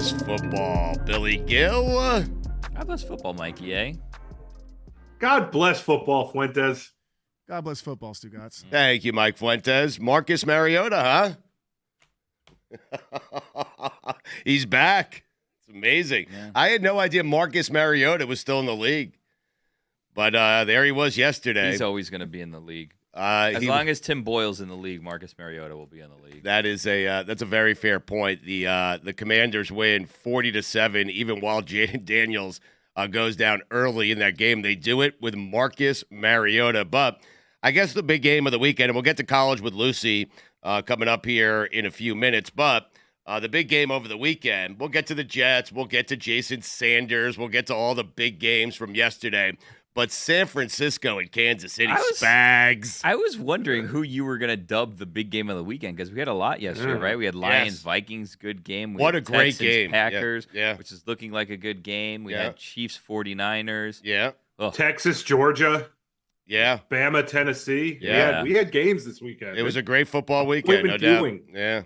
bless football, Billy Gill. God bless football, Mikey A. God bless football, Fuentes. God bless football, Stugotz. Thank you, Mike Fuentes. Marcus Mariota, huh? He's back. It's amazing. Yeah. I had no idea Marcus Mariota was still in the league. But there he was yesterday. He's always going to be in the league. As long as Tim Boyle's in the league, Marcus Mariota will be in the league. That's a very fair point. The Commanders win 40-7, even while Jaden Daniels goes down early in that game. They do it with Marcus Mariota. But I guess the big game of the weekend, and we'll get to college with Lucy coming up here in a few minutes. But the big game over the weekend, we'll get to the Jets, we'll get to Jason Sanders, we'll get to all the big games from yesterday. But San Francisco and Kansas City Spags. I was wondering who you were going to dub the big game of the weekend because we had a lot yesterday, right? We had Lions, Vikings, good game. We what had a great Texans, game. Packers, which is looking like a good game. We had Chiefs, 49ers. Yeah. Ugh. Texas, Georgia. Yeah. Bama, Tennessee. Yeah. We had games this weekend. It was a great football weekend, no doubt. Yeah.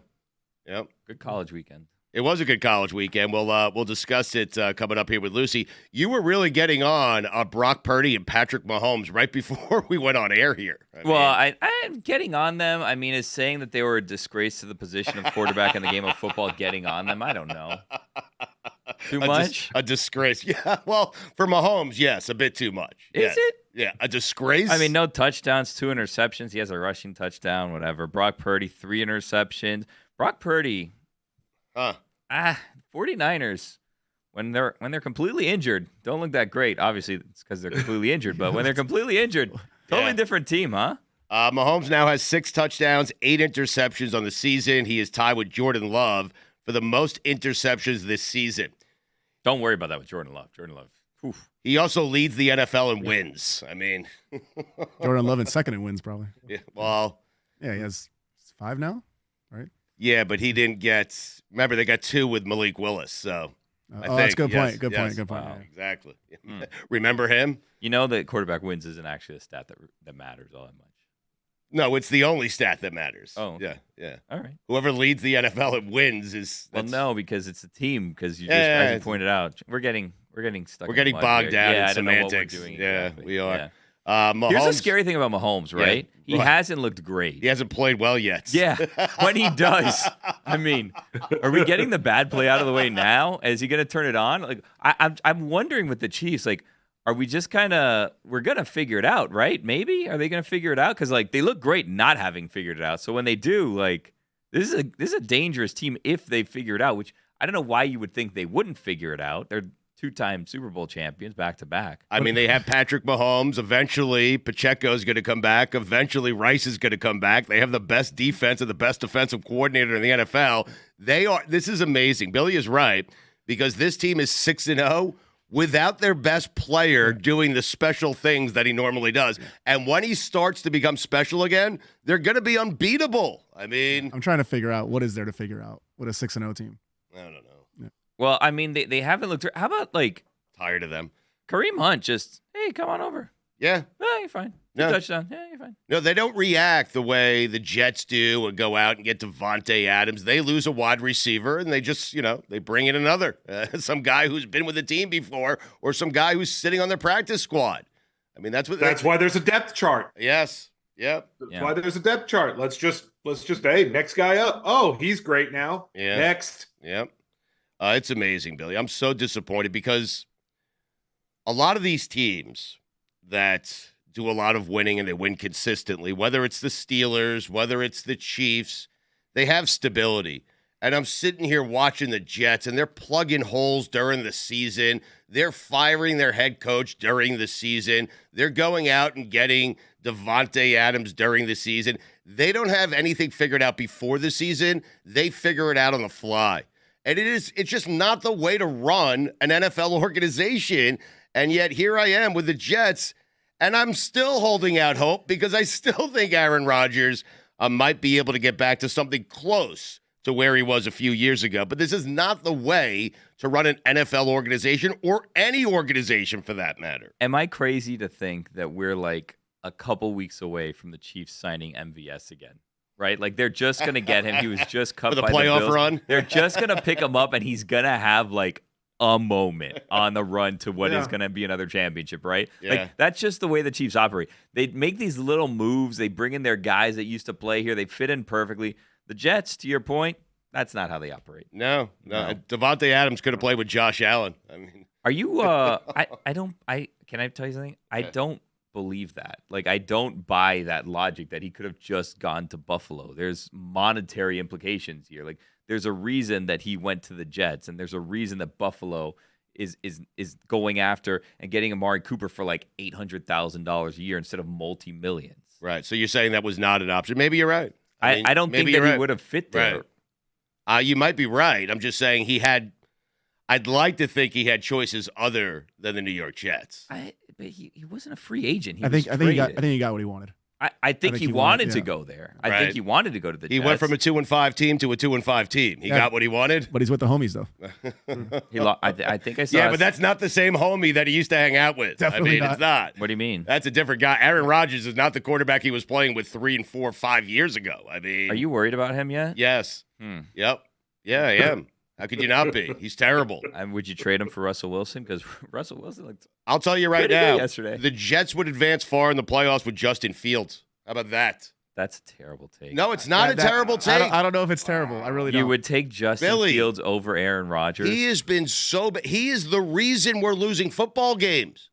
Yep. Good college weekend. It was a good college weekend. We'll discuss it coming up here with Lucy. You were really getting on Brock Purdy and Patrick Mahomes right before we went on air here. I'm getting on them. I mean, is saying that they were a disgrace to the position of quarterback in the game of football getting on them? I don't know. Too much? A disgrace. Yeah, well, for Mahomes, yes, a bit too much. Is it? Yeah, a disgrace. I mean, no touchdowns, 2 interceptions. He has a rushing touchdown, whatever. Brock Purdy, 3 interceptions. Brock Purdy... 49ers, when they're completely injured, don't look that great. Obviously, it's because they're completely injured, but when they're completely injured, totally different team, huh? Mahomes now has 6 touchdowns, 8 interceptions on the season. He is tied with Jordan Love for the most interceptions this season. Don't worry about that with Jordan Love. Oof. He also leads the NFL in wins. I mean, Jordan Love in second in wins, probably. Yeah, well, he has 5 now, right? Yeah, but he didn't get. Remember, they got 2 with Malik Willis. So, that's a good point. Good point. Wow, exactly. Remember him? You know that quarterback wins isn't actually a stat that matters all that much. No, it's the only stat that matters. Oh, yeah. All right. Whoever leads the NFL in wins is. Well, no, because it's a team. Because you just, as you pointed out, we're getting stuck. We're getting bogged down in semantics. Exactly. We are. Yeah. Mahomes, here's the scary thing about Mahomes, right? He hasn't looked great. He hasn't played well yet. Yeah, when he does, I mean, are we getting the bad play out of the way now? Is he going to turn it on? Like, I'm wondering with the Chiefs, like, are we just we're going to figure it out, right? Maybe are they going to figure it out? Because like they look great not having figured it out. So when they do, like, this is a dangerous team if they figure it out. Which I don't know why you would think they wouldn't figure it out. They're 2-time Super Bowl champions back to back. I mean, they have Patrick Mahomes. Eventually, Pacheco's going to come back. Eventually, Rice is going to come back. They have the best defense and the best defensive coordinator in the NFL. This is amazing. Billy is right because this team is 6-0 without their best player doing the special things that he normally does. And when he starts to become special again, they're going to be unbeatable. I mean, I'm trying to figure out what is there to figure out with a 6-0 team. I don't know. Well, I mean, they haven't looked. How about like tired of them? Kareem Hunt just, hey, come on over. Yeah. You're fine. Touchdown. Yeah, you're fine. No, they don't react the way the Jets do and go out and get Devontae Adams. They lose a wide receiver and they just, they bring in another. Some guy who's been with the team before or some guy who's sitting on their practice squad. I mean, that's why there's a depth chart. Yes. Yep. That's why there's a depth chart. Let's just hey, next guy up. Oh, he's great now. Yeah. Next. Yep. It's amazing, Billy. I'm so disappointed because a lot of these teams that do a lot of winning and they win consistently, whether it's the Steelers, whether it's the Chiefs, they have stability. And I'm sitting here watching the Jets, and they're plugging holes during the season. They're firing their head coach during the season. They're going out and getting Devontae Adams during the season. They don't have anything figured out before the season. They figure it out on the fly. And it's just not the way to run an NFL organization. And yet here I am with the Jets, and I'm still holding out hope because I still think Aaron Rodgers might be able to get back to something close to where he was a few years ago. But this is not the way to run an NFL organization or any organization for that matter. Am I crazy to think that we're like a couple weeks away from the Chiefs signing MVS again? right? Like they're just going to get him. He was just cut For the by playoff the Bills. run. They're just going to pick him up, and he's going to have like a moment on the run to what is going to be another championship, right? Yeah. Like that's just the way the Chiefs operate. They make these little moves. They bring in their guys that used to play here. They fit in perfectly. The Jets, to your point, that's not how they operate. No. Devontae Adams could have played with Josh Allen. I mean, Are you? Can I tell you something? I don't believe that. Like, I don't buy that logic that he could have just gone to Buffalo. There's monetary implications here. Like, there's a reason that he went to the Jets, and there's a reason that Buffalo is going after and getting Amari Cooper for like $800,000 a year instead of multi-millions. right. So you're saying that was not an option. Maybe you're right. I don't think that he would have fit there. Right. You might be right. I'm just saying I'd like to think he had choices other than the New York Jets. But he wasn't a free agent. I think he got what he wanted. I think he wanted to go there. I think he wanted to go to the Jets. He went from a 2-5 team to a 2-5 team. He got what he wanted. But he's with the homies, though. I think I saw. Yeah, but that's not the same homie that he used to hang out with. Definitely not. It's not. What do you mean? That's a different guy. Aaron Rodgers is not the quarterback he was playing with 3 and 4, 5 years ago. I mean, are you worried about him yet? Yes. Yep. Yeah, I am. How could you not be? He's terrible. Would you trade him for Russell Wilson? Because Russell Wilson looked. I'll tell you right pretty good now. yesterday. The Jets would advance far in the playoffs with Justin Fields. How about that? That's a terrible take. No, it's not a terrible take. I don't know if it's terrible. I really don't. You would take Justin Fields over Aaron Rodgers? He has been so bad. He is the reason we're losing football games.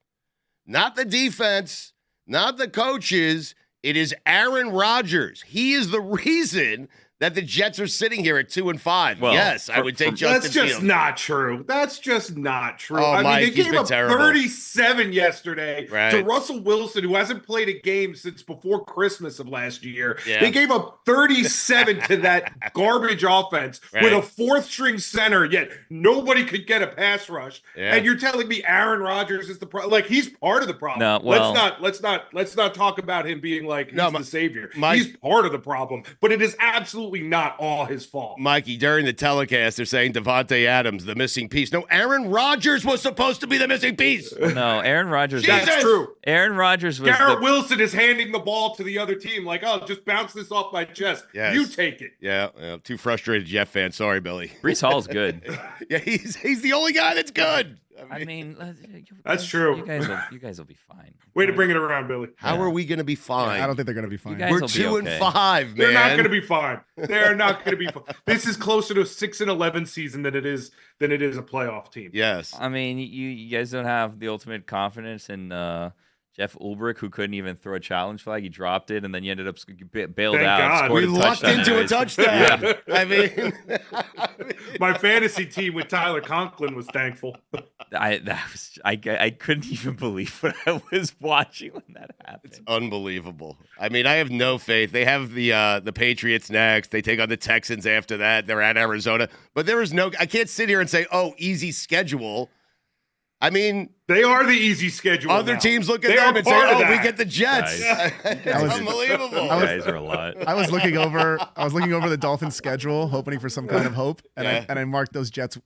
Not the defense, not the coaches. It is Aaron Rodgers. He is the reason that the Jets are sitting here at 2-5. Well, yes, I would take Justin That's just Fields. not true. That's just not true. Oh, Mike, they he's gave been up terrible. 37 yesterday Right. to Russell Wilson, who hasn't played a game since before Christmas of last year. Yeah. They gave up 37 to that garbage offense with a fourth-string center, yet nobody could get a pass rush. Yeah. And you're telling me Aaron Rodgers is the problem? Like, he's part of the problem. No, well, let's not talk about him being like he's the savior. Mike, he's part of the problem, but it is absolutely not all his fault. Mikey, during the telecast, they're saying Devontae Adams, the missing piece. No, Aaron Rodgers was supposed to be the missing piece. No, Aaron Rodgers. That's true. Aaron Rodgers was. Garrett Wilson is handing the ball to the other team, like, oh, just bounce this off my chest. Yes. You take it. Yeah, too frustrated Jeff fan. Sorry, Billy. Brees Hall's good. Yeah, he's the only guy that's good. I mean, That's true. You guys will be fine. Way to bring it around, Billy. How are we going to be fine? I don't think they're going to be fine. guys We're will be 2-5, man. They're not going to be fine. They're not going to be fine. This is closer to a 6-11 season than it is a playoff team. Yes. I mean, you guys don't have the ultimate confidence in Jeff Ulbrich, who couldn't even throw a challenge flag. He dropped it, and then you ended up bailed Thank out. God. Scored We a lucked touchdown into a anyways. touchdown. Yeah. I mean, My fantasy team with Tyler Conklin was thankful. I couldn't even believe what I was watching when that happened. unbelievable. I mean, I have no faith. They have the Patriots next. They take on the Texans after that. They're at Arizona. But there is no – I can't sit here and say, oh, easy schedule. I mean – They are the easy schedule. other now. teams look at They them are and say, part of oh, we that. get the Jets. It's unbelievable. You guys are a lot. I was looking over the Dolphins schedule, hoping for some kind of hope, and Yeah. I marked those Jets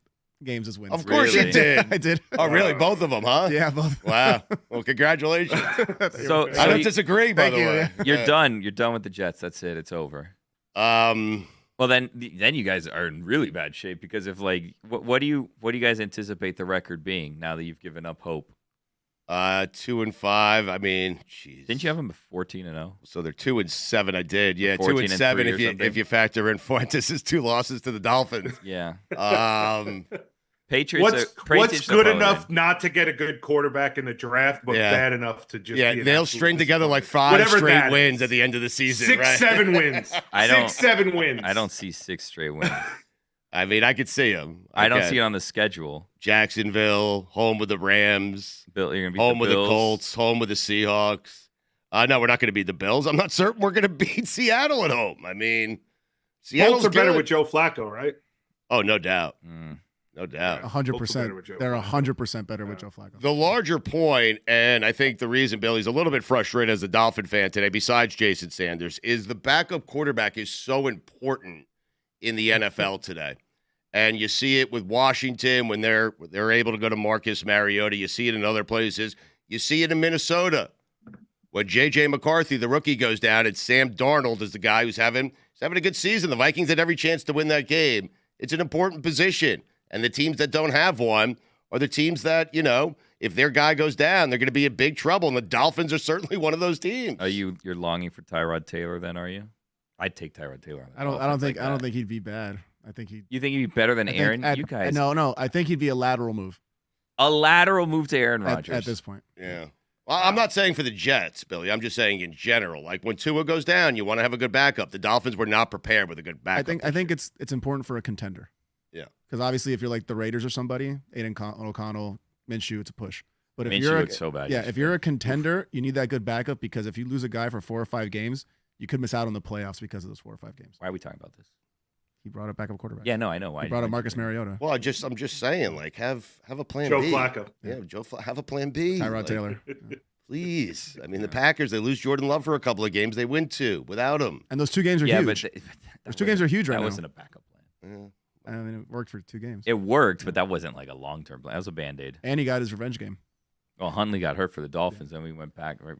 games as wins. Of course Really? you did. I did. Oh, really? Both of them, huh? Yeah, both. Wow. Well, congratulations. So I don't you- disagree, by Thank the you, way. You're done. You're done with the Jets. That's it. It's over. Well, then you guys are in really bad shape because if what do you guys anticipate the record being now that you've given up hope? 2-5. I mean, jeez. Didn't you have them 14-0? So they're 2-7. I did. Yeah, 14 and 2-7 3 or if you something. if you factor in Fuentes' 2 losses to the Dolphins. Yeah. What's Patriots. Patriots good are enough not to get a good quarterback in the draft, but Yeah. bad enough to just Yeah, be an they'll absolute string together like 5 Whatever straight that wins is. at the end of the season. 6, right? 7 wins. I don't- 6, 7 wins. I don't see 6 straight wins. I mean, I could see them. I don't see it on the schedule. Jacksonville, home with the Rams, You're gonna beat home the with the Bills. Colts, home with the Seahawks. No, we're not going to beat the Bills. I'm not certain we're going to beat Seattle at home. I mean, Seattle's Colts are better good. with Joe Flacco, right? Oh, no doubt. Mm. No doubt. 100%. They're 100% better with Joe Flacco. The larger point, and I think the reason Billy's a little bit frustrated as a Dolphin fan today, besides Jason Sanders, is the backup quarterback is so important in the NFL today. And you see it with Washington when they're able to go to Marcus Mariota. You see it in other places. You see it in Minnesota when J.J. McCarthy, the rookie, goes down, and Sam Darnold is the guy who's having a good season. The Vikings had every chance to win that game. It's an important position. And the teams that don't have one are the teams that, if their guy goes down, they're going to be in big trouble. And the Dolphins are certainly one of those teams. You're longing for Tyrod Taylor then, are you? I'd take Tyrod Taylor. I don't think he'd be bad. You think he'd be better than Aaron? You guys. No. I think he'd be a lateral move. A lateral move to Aaron Rodgers at this point. Yeah. Well, I'm not saying for the Jets, Billy. I'm just saying in general. Like when Tua goes down, you want to have a good backup. The Dolphins were not prepared with a good backup. I think it's important for a contender. Yeah. Because obviously, if you're like the Raiders or somebody, Aiden O'Connell, Minshew, it's a push. But if Minshew looks so bad. Yeah, if you're a contender, you need that good backup because if you lose a guy for 4 or 5 games, you could miss out on the playoffs because of those 4 or 5 games. Why are we talking about this? He brought a backup quarterback. Yeah, no, I know why. He brought up Marcus Mariota. Well, I'm just saying, like, have a plan Joe B. Flacco. Yeah, have a plan B. Tyrod Taylor. Please. I mean, the Packers, they lose Jordan Love for a couple of games. They win 2 without him. And those 2 games are huge. But those 2 games are huge right now. That wasn't a backup plan. Yeah. I mean, it worked for 2 games. It worked, but that wasn't like a long-term plan. That was a Band-Aid. And he got his revenge game. Well, Huntley got hurt for the Dolphins, then we went back. Right?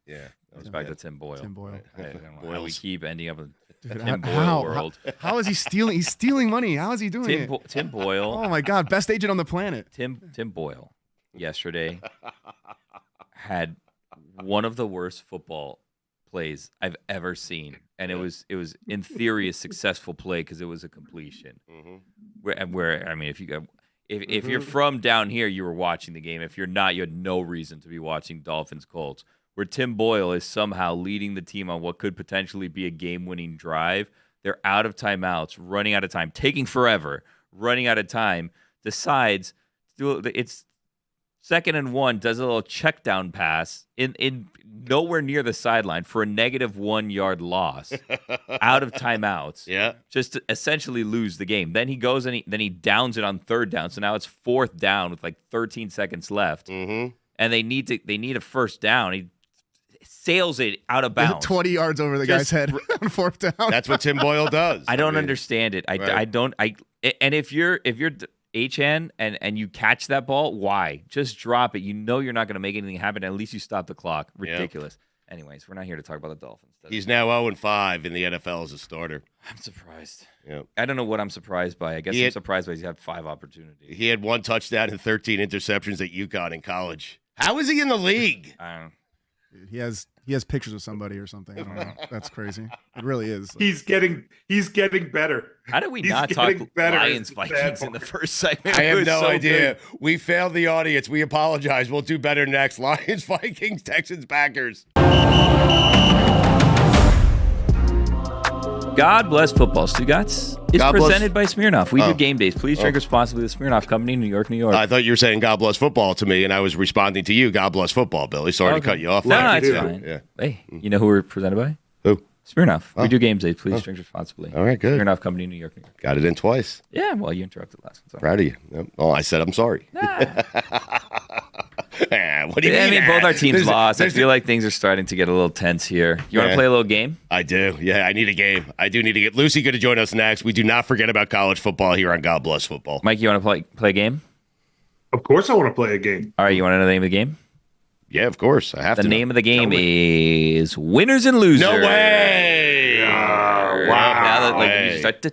Yeah. That was back to Tim Boyle. Tim Boyle. I don't know how we keep ending up in the Dude, Tim Boyle world. How is he stealing? He's stealing money. How is he doing it? Tim Boyle. Oh, my God. Best agent on the planet. Tim Boyle yesterday had one of the worst football plays I've ever seen. And it was in theory a successful play because it was a completion. Mm-hmm. Where I mean, if you're from down here, you were watching the game. If you're not, you had no reason to be watching Dolphins Colts. Where Tim Boyle is somehow leading the team on what could potentially be a game-winning drive. They're out of timeouts, running out of time, taking forever, running out of time. Decides it's 2nd and 1. Does a little check down pass in nowhere near the sideline for a -1 yard loss. Out of timeouts. Yeah. Just to essentially lose the game. Then he goes and he downs it on 3rd down. So now it's 4th down with like 13 seconds left. Mm-hmm. And they need a 1st down. He sails it out of bounds. 20 yards over the guy's head on 4th down. That's what Tim Boyle does. I don't understand it. I don't. And if you're HN and you catch that ball, why? Just drop it. You know you're not going to make anything happen. At least you stop the clock. Ridiculous. Yeah. Anyways, we're not here to talk about the Dolphins. He's now 0-5 in the NFL as a starter. I'm surprised. Yeah. I don't know what I'm surprised by. I guess I'm surprised by he's had 5 opportunities. He had 1 touchdown and 13 interceptions at UConn in college. How is he in the league? He has pictures of somebody or something. I don't know. That's crazy. It really is. He's getting better. How did we not talk Lions Vikings in the first segment? I have no idea. We failed the audience. We apologize. We'll do better next. Lions, Vikings, Texans, Packers. God bless football. Stugotz is presented by Smirnoff. We do game days. Please drink responsibly. The Smirnoff Company, New York, New York. I thought you were saying God bless football to me, and I was responding to you. God bless football, Billy. Sorry to cut you off. No, it's fine. Yeah. Hey, you know who we're presented by? Who? Smirnoff. We do game days. Please drink responsibly. All right, good. Smirnoff Company, New York, New York. Got it in twice. Yeah, well, you interrupted last one. Proud of you. Yep. Oh, I said I'm sorry. Nah. What do you mean? I mean, both our teams lost. I feel like things are starting to get a little tense here. You want to play a little game? I do. Yeah, I need a game. I do need to get Lucy going to join us next. We do not forget about college football here on God Bless Football. Mike, you want to play a game? Of course I want to play a game. All right, you want to know the name of the game? Yeah, of course. I have to. The name of the game is Winners and Losers. No way! Wow. Now that you start and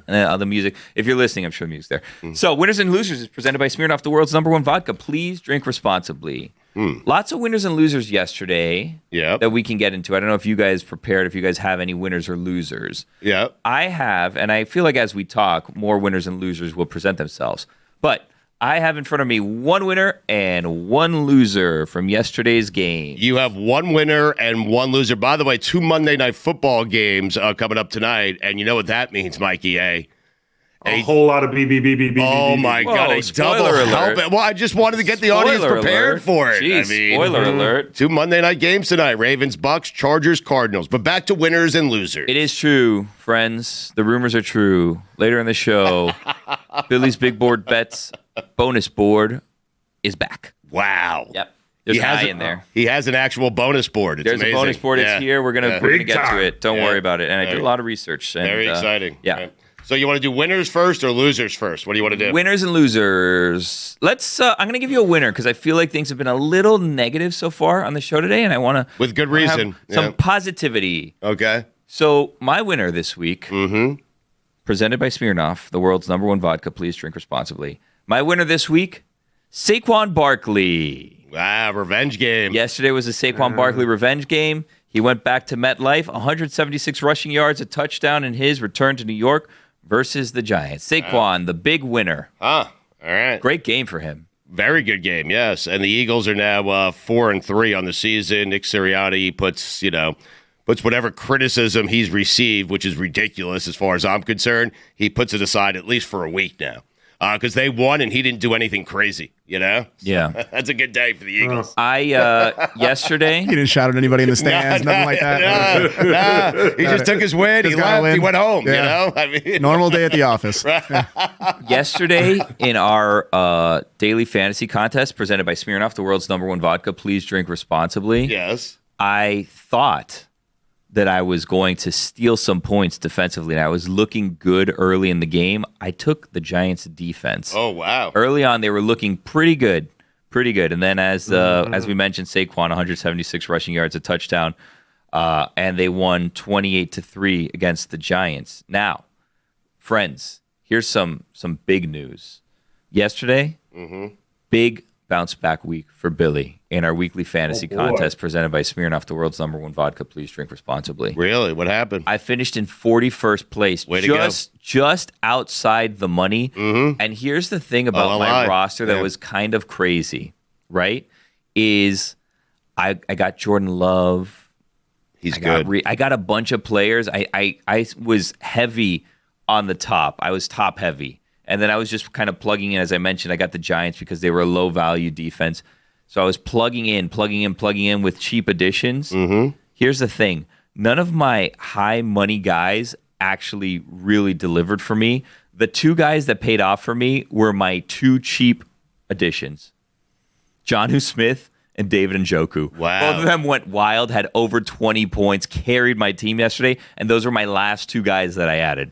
then all the music. If you're listening, I'm sure the music's there. So Winners and Losers is presented by Smirnoff, the world's #1 vodka. Please drink responsibly. Lots of winners and losers yesterday that we can get into. I don't know if you guys prepared, if you guys have any winners or losers. Yeah. I have, and I feel like as we talk, more winners and losers will present themselves. But I have in front of me 1 winner and 1 loser from yesterday's game. You have 1 winner and 1 loser. By the way, 2 Monday Night Football games coming up tonight, and you know what that means, Mikey A. A whole lot of BBBBBB. Oh, my God. A double help. Well, I just wanted to get the audience prepared for it. Jeez, spoiler alert. 2 Monday night games tonight. Ravens, Bucks, Chargers, Cardinals. But back to winners and losers. It is true, friends. The rumors are true. Later in the show, Billy's Big Board Bets bonus board is back. Wow. Yep. There's an eye in there. He has an actual bonus board. It's amazing. A bonus board. It's here. We're gonna get to it. Don't worry about it. And I did a lot of research. And, very exciting. Yeah. So you want to do winners first or losers first? What do you want to do? Winners and losers. Let's. I'm going to give you a winner because I feel like things have been a little negative so far on the show today, and I want to With good reason. some positivity. Okay. So my winner this week, presented by Smirnoff, the world's #1 vodka. Please drink responsibly. My winner this week, Saquon Barkley. Wow, revenge game. Yesterday was a Saquon Barkley revenge game. He went back to MetLife, 176 rushing yards, a touchdown in his return to New York versus the Giants. Saquon, the big winner. All right. Great game for him. Very good game, yes. And the Eagles are now 4-3 on the season. Nick Sirianni puts whatever criticism he's received, which is ridiculous as far as I'm concerned, he puts it aside at least for a week now. Because they won and he didn't do anything crazy, Yeah. That's a good day for the Eagles. Yesterday. He didn't shout at anybody in the stands, nothing like that. He just took his win. He left. He went home. Yeah. I mean, Normal day at the office. Yesterday in our daily fantasy contest presented by Smirnoff, the world's #1 vodka, please drink responsibly. yes. I thought that I was going to steal some points defensively, and I was looking good early in the game. I took the Giants' defense. Oh, wow. Early on, they were looking pretty good. And then as we mentioned, Saquon, 176 rushing yards, a touchdown, and they won 28-3 against the Giants. Now, friends, here's some big news. Yesterday, big bounce back week for Billy in our weekly fantasy contest presented by Smirnoff, the world's #1 vodka. Please drink responsibly. Really? What happened? I finished in 41st place, Way to go. just outside the money. And here's the thing about my roster that was kind of crazy, right? Is I got Jordan Love. He's good. I got a bunch of players. I was heavy on the top. I was top heavy. And then I was just kind of plugging in. As I mentioned, I got the Giants because they were a low-value defense. So I was plugging in with cheap additions. Here's the thing. None of my high-money guys actually really delivered for me. The two guys that paid off for me were my two cheap additions, Jonnu Smith and David Njoku. Wow. Both of them went wild, had over 20 points, carried my team yesterday, and those were my last two guys that I added.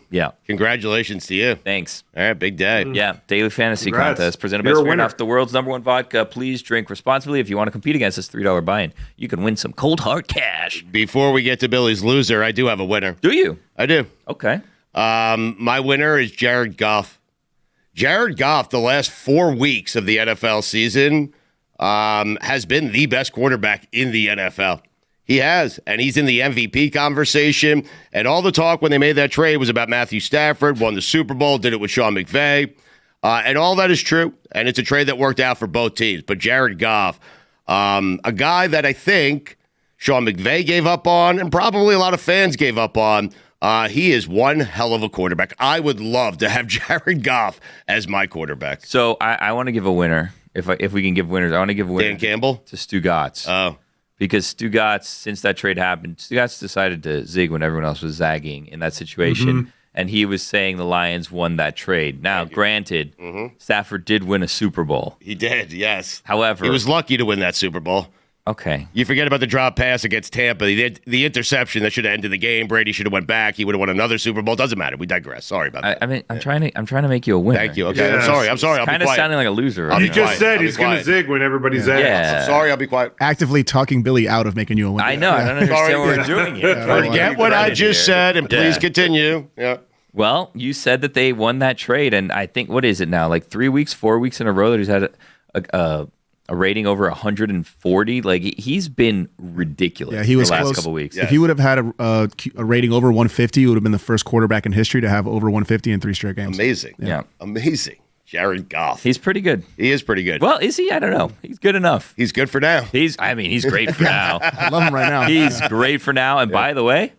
Yeah. Congratulations to you. Thanks. All right, big day. Yeah, daily fantasy Congrats. contest presented by You're a winner. Smirnoff, the world's #1 vodka. Please drink responsibly. If you want to compete against this $3 buy-in, you can win some cold hard cash. Before we get to Billy's loser, I do have a winner. Do you? I do. Okay. My winner is Jared Goff. Jared Goff, the last 4 weeks of the NFL season, has been the best quarterback in the NFL. He has, and he's in the MVP conversation. And all the talk when they made that trade was about Matthew Stafford, won the Super Bowl, did it with Sean McVay. And all that is true, and it's a trade that worked out for both teams. But Jared Goff, a guy that I think Sean McVay gave up on, and probably a lot of fans gave up on, he is one hell of a quarterback. I would love to have Jared Goff as my quarterback. So I want to give a winner. If we can give winners, I want to give a winner Dan Campbell? to Stugotz. Oh. Because Stugotz, since that trade happened, Stugotz decided to zig when everyone else was zagging in that situation. And he was saying the Lions won that trade. Now, granted, Stafford did win a Super Bowl. He did, yes. However, He was lucky to win that Super Bowl. okay. You forget about the drop pass against Tampa, the interception that should have ended the game. Brady should have went back. He would have won another Super Bowl. Doesn't matter. We digress. Sorry about that. I mean, I'm trying to make you a winner. Thank you. Okay, Yes. I'm sorry. I'll be Kind of quiet. sounding like a loser. I'll He be right just quiet. said I'll he's be going to quiet. zig when everybody's now. out. Yeah. I'm sorry. I'll be quiet. Actively talking Billy out of making you a winner. I know. I don't understand Sorry. what we're doing here. Yeah, Trying to Forget give what I credit just here. said, and please Yeah. continue. Yeah. Well, you said that they won that trade, and I think, what is it now? Like 3 weeks, 4 weeks in a row that he's had a rating over 140. Like, he's been ridiculous. Yeah, he was the last close. couple weeks. Yeah. If he would have had a rating over 150, he would have been the first quarterback in history to have over 150 in 3 straight games. Amazing. Yeah. Amazing. Jared Goff. He's pretty good. He is pretty good. Well, is he? I don't know. He's good enough. He's good for now. He's great for now. I love him right now. He's great for now. And by the way,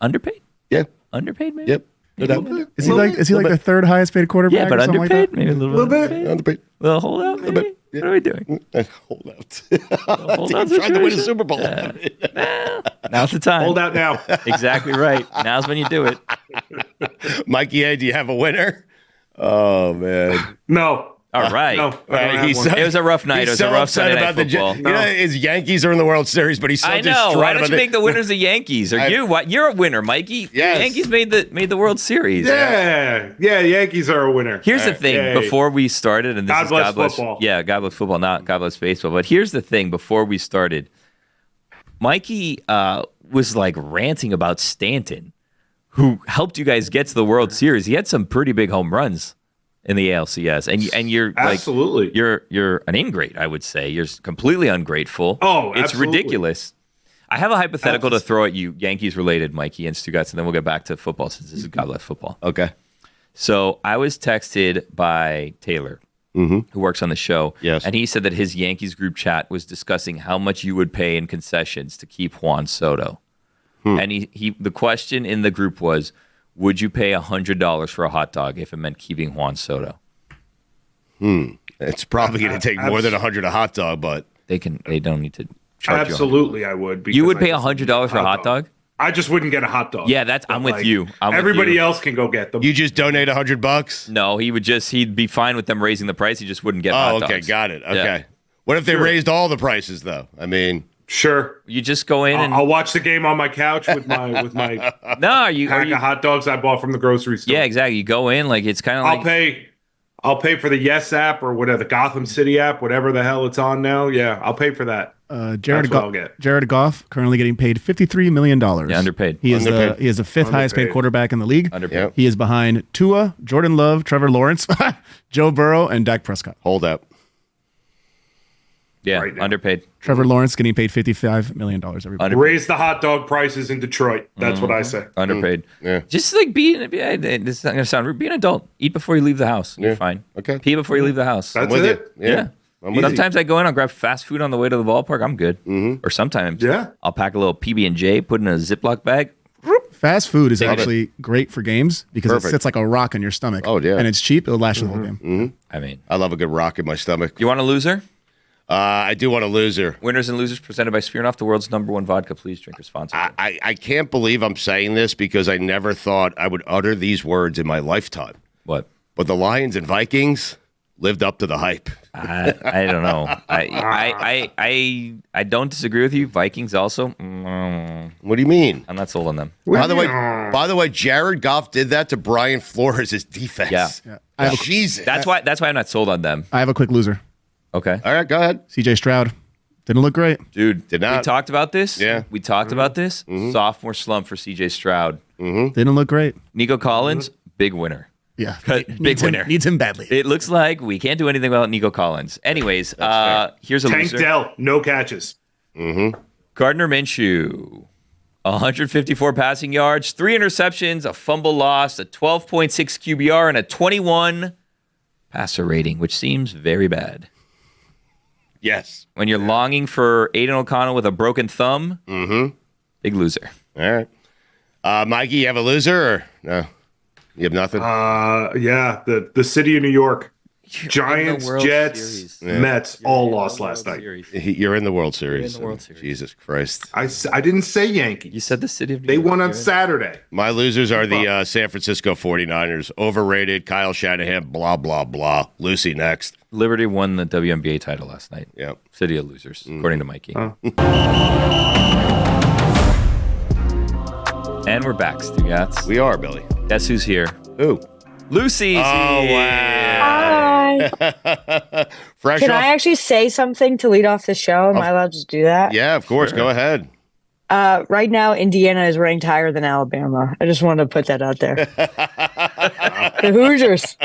underpaid? Yeah. Underpaid, maybe? Yep. Maybe a little bit. Is he like the third highest paid quarterback? Yeah, but or something underpaid? Like Maybe a little bit. bit. Underpaid. Well, hold out, maybe. bit, yeah. What are we doing? Hold out. Hold out Team's trying to win a situation? Super Bowl. Now's the time. Hold out now. Exactly right. Now's when you do it. Mikey A, do you have a winner? Oh, man. No. All right. No, I don't have one. It was a rough night. It was a rough Sunday night football. You know, his Yankees are in the World Series, but he's so I know. distraught Why don't about you make the winners the Yankees? Are you? What? You're a winner, Mikey. Yes. The Yankees made the World Series. Yeah, Yankees are a winner. Here's the thing. Yay. Before we started, and this God is bless God bless football. Yeah, God bless football, not God bless baseball. But here's the thing. Before we started, Mikey was like ranting about Stanton, who helped you guys get to the World Series. He had some pretty big home runs in the ALCS, and you're Absolutely. like, you're an ingrate. I would say you're completely ungrateful. Oh, it's absolutely. ridiculous. I have a hypothetical to throw at you, Yankees related, Mikey and Stugotz, and then we'll get back to football since this is God bless football. Okay. So I was texted by Taylor, who works on the show. Yes. And he said that his Yankees group chat was discussing how much you would pay in concessions to keep Juan Soto. And the question in the group was, would you pay $100 for a hot dog if it meant keeping Juan Soto? It's probably going to take more than 100 a hot dog, but They don't need to charge Absolutely, I would. you. You would because pay I just $100 for a hot dog? I just wouldn't get a hot dog. Yeah, But, I'm with like, you. I'm with everybody you. else can go get them. you just donate $100. No, he'd be fine with them raising the price. He just wouldn't get hot Oh, dogs. okay, got it. Okay. Yeah. What if they Sure. raised all the prices though? I mean, Sure. You just go in and I'll watch the game on my couch with my no, are you pack of hot dogs I bought from the grocery store. Yeah, exactly. You go in like it's kind of like I'll pay for the Yes app or whatever, the Gotham City app, whatever the hell it's on now. Yeah, I'll pay for that. Jared That's what I'll get. Jared Goff currently getting paid $53 million. Yeah, underpaid. He is Underpaid. he is the fifth highest paid Underpaid. quarterback in the league. underpaid. Yep. He is behind Tua, Jordan Love, Trevor Lawrence, Joe Burrow, and Dak Prescott. hold up. Yeah, Right now. underpaid. Trevor Lawrence getting paid $55 million. Everybody. Underpaid. Raise the hot dog prices in Detroit. That's what I say. Underpaid. Yeah. Just like this is not gonna sound rude. Be an adult. Eat before you leave the house. You're Yeah. fine. Okay. Pee before you leave the house. That's with it. you. Yeah. I'm with Sometimes I go in, I'll grab fast food on the way to the ballpark. I'm good. Or sometimes Yeah. I'll pack a little PB&J, put it in a Ziploc bag. Fast food is Take it. actually great for games because Perfect. it sits like a rock in your stomach. Oh, yeah. And it's cheap. It'll last you the whole game. I mean, I love a good rock in my stomach. you want a loser? I do want a loser. Winners and losers presented by Smirnoff, the world's #1 vodka. Please drink responsibly. I can't believe I'm saying this because I never thought I would utter these words in my lifetime. What? But the Lions and Vikings lived up to the hype. I don't know. I don't disagree with you. Vikings also. What do you mean? I'm not sold on them. By the way, Jared Goff did that to Brian Flores' defense. Yeah. I have, Jesus. That's why I'm not sold on them. I have a quick loser. Okay. All right, go ahead. CJ Stroud. Didn't look great. Dude, Did not. we talked about this. Yeah. We talked about this. Sophomore slump for CJ Stroud. Didn't look great. Nico Collins, big winner. Yeah. Big Needs winner. Him, needs him badly. It looks like we can't do anything about Nico Collins. Anyways, here's a Tank loser. Dell, no catches. Gardner Minshew, 154 passing yards, 3 interceptions, a fumble loss, a 12.6 QBR, and a 21 passer rating, which seems very bad. Yes. When you're longing for Aiden O'Connell with a broken thumb, big loser. All right. Mikey, you have a loser or no? You have nothing? Yeah, the city of New York. Giants, World Jets, Series. Mets all lost last night. You're in the World Series. in the World Series. Jesus Christ. I didn't say Yankees. You said the city of New They York. won on You're in. Saturday. My losers are the San Francisco 49ers. Overrated. Kyle Shanahan, blah, blah, blah. Lucy next. Liberty won the WNBA title last night. Yep. City of losers, according to Mikey. And we're back, Stugotz. We are, Billy. Guess who's here? Who? Lucy's Oh, here. wow. Hi. Fresh Can off. I actually say something to lead off the show? Am I allowed to do that? Yeah, of course. Go ahead. Right now, Indiana is ranked higher than Alabama. I just wanted to put that out there. The Hoosiers.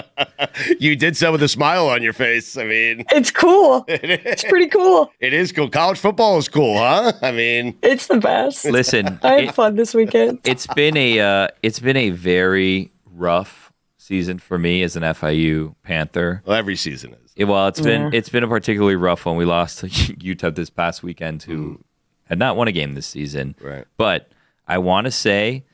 You did so with a smile on your face. I mean, It's cool. It's pretty cool. it is cool. College football is cool, huh? I mean, It's the best. Listen, I had fun this weekend. it's been a very rough season for me as an FIU Panther. well, every season is. It's been a particularly rough one. We lost to Utah this past weekend, who had not won a game this season. Right. But I want to say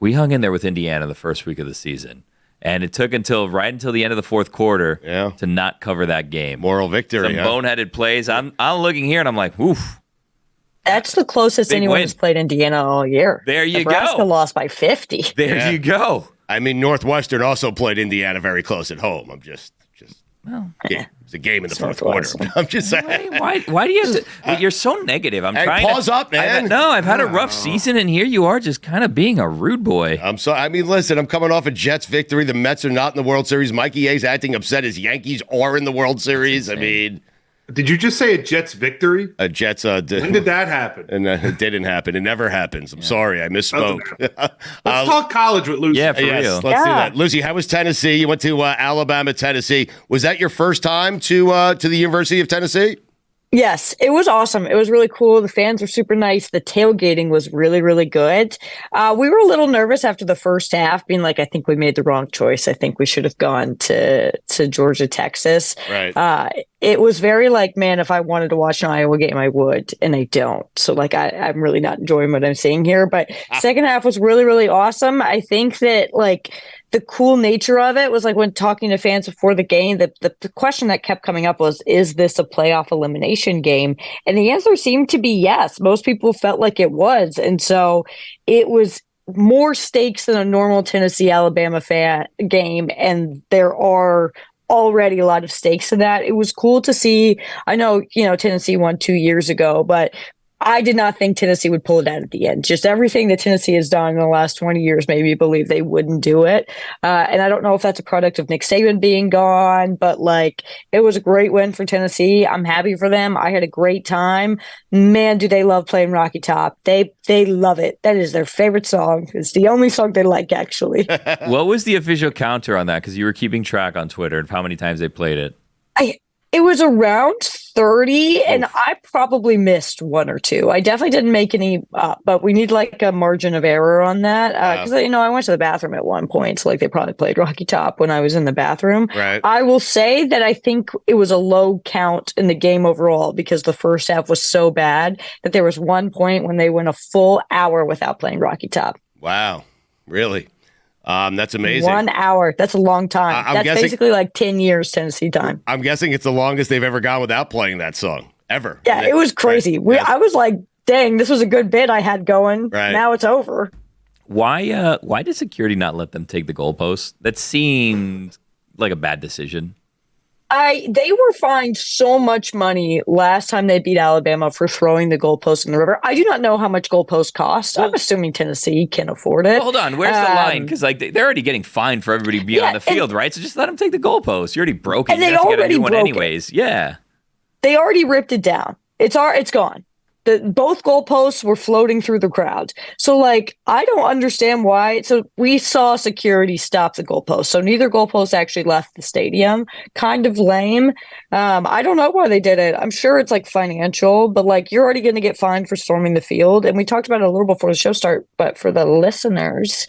we hung in there with Indiana the first week of the season, and it took right until the end of the fourth quarter Yeah. to not cover that game. Moral victory. Some huh? boneheaded plays. I'm looking here and I'm like, oof. That's the closest Big anyone win. has played Indiana all year. There you Nebraska go. lost by 50. There Yeah. you go. I mean, Northwestern also played Indiana very close at home. I'm just Yeah, it's a game in the fourth Northwest. quarter. I'm just saying. Why do you have to? You're so negative. I'm Hey, trying pause to. up, man. I've had a rough season, and here you are just kind of being a rude boy. I'm sorry. I mean, listen, I'm coming off a Jets victory. The Mets are not in the World Series. Mikey A's acting upset. His Yankees are in the World Series. I mean, Did you just say a Jets victory? Jets. When did that happen? And it didn't happen. It never happens. I'm sorry. I misspoke. Let's talk college with Lucy. Yeah, for Yes, real. let's do that. Lucy, how was Tennessee? You went to Alabama, Tennessee. Was that your first time to the University of Tennessee? Yes, it was awesome. It was really cool. The fans were super nice. The tailgating was really, really good. We were a little nervous after the first half, being like, I think we made the wrong choice. I think we should have gone to Georgia, Texas. Right. It was very like, man, if I wanted to watch an Iowa game, I would, and I don't. So like, I'm really not enjoying what I'm seeing here. But second half was really, really awesome. I think that like the cool nature of it was like when talking to fans before the game, the question that kept coming up was, is this a playoff elimination game? And the answer seemed to be yes. Most people felt like it was. And so it was more stakes than a normal Tennessee-Alabama game. And there are already a lot of stakes in that. It was cool to see. I know, Tennessee won 2 years ago, but I did not think Tennessee would pull it out at the end. Just everything that Tennessee has done in the last 20 years made me believe they wouldn't do it. And I don't know if that's a product of Nick Saban being gone, but like it was a great win for Tennessee. I'm happy for them. I had a great time. Man, do they love playing Rocky Top. They love it. That is their favorite song. It's the only song they like, actually. What was the official counter on that? Because you were keeping track on Twitter of how many times they played it. It was around 30, and I probably missed one or two. I definitely didn't make any, but we need like a margin of error on that. Because, I went to the bathroom at one point, so like they probably played Rocky Top when I was in the bathroom. Right. I will say that I think it was a low count in the game overall because the first half was so bad that there was one point when they went a full hour without playing Rocky Top. Wow. Really? That's amazing. 1 hour. That's a long time. I'm That's guessing, basically like 10 years Tennessee time. I'm guessing it's the longest they've ever gone without playing that song, ever. Yeah, it was crazy. Right. Yes. I was like, dang, this was a good bit I had going. Right. Now it's over. Why did security not let them take the goalpost? That seemed like a bad decision. They were fined so much money last time they beat Alabama for throwing the goalpost in the river. I do not know how much goalposts cost. I'm assuming Tennessee can afford it. Well, hold on, where's the line? Because like they're already getting fined for everybody being on the field, right? So just let them take the goalpost. You already broke it. And You they have to get a already new one broke anyways. Yeah. They already ripped it down. It's gone. Both goalposts were floating through the crowd. So, like, I don't understand why. So, we saw security stop the goalpost. So, neither goalpost actually left the stadium. Kind of lame. I don't know why they did it. I'm sure it's, like, financial. But, like, you're already going to get fined for storming the field. And we talked about it a little before the show started. But for the listeners,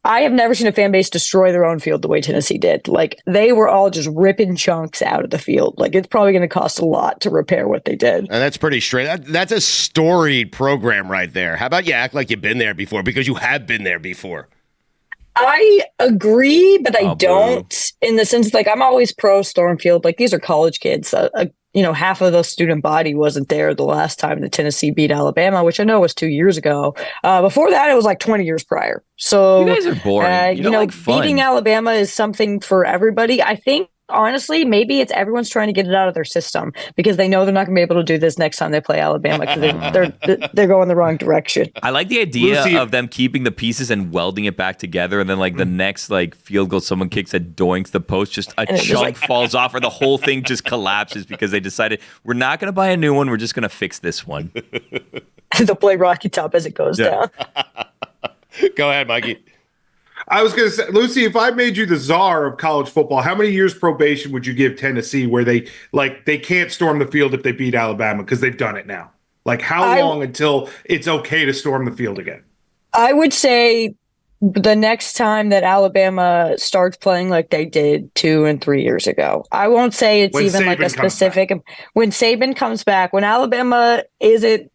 I have never seen a fan base destroy their own field the way Tennessee did. Like, they were all just ripping chunks out of the field. Like, it's probably going to cost a lot to repair what they did. And that's pretty straight. That's a storied program right there. How about you act like you've been there before? Because you have been there before. I agree, but I don't, in the sense like I'm always pro Stormfield. Like, these are college kids. Half of the student body wasn't there the last time that Tennessee beat Alabama, which I know was 2 years ago. Before that, it was like 20 years prior. So you guys are boring. You don't like fun. Beating Alabama is something for everybody. I think, honestly, maybe it's everyone's trying to get it out of their system because they know they're not going to be able to do this next time they play Alabama because they're going the wrong direction. I like the idea of them keeping the pieces and welding it back together, and then like the next like field goal, someone kicks a doinks the post, just a chunk falls off, or the whole thing just collapses because they decided we're not going to buy a new one, we're just going to fix this one. They'll play Rocky Top as it goes down. Go ahead, Mikey. I was going to say, Lucy, if I made you the czar of college football, how many years probation would you give Tennessee where they can't storm the field if they beat Alabama because they've done it now? Like, how long until it's okay to storm the field again? I would say the next time that Alabama starts playing like they did 2 and 3 years ago. I won't say it's when even Saban like a specific. When Saban comes back, when Alabama isn't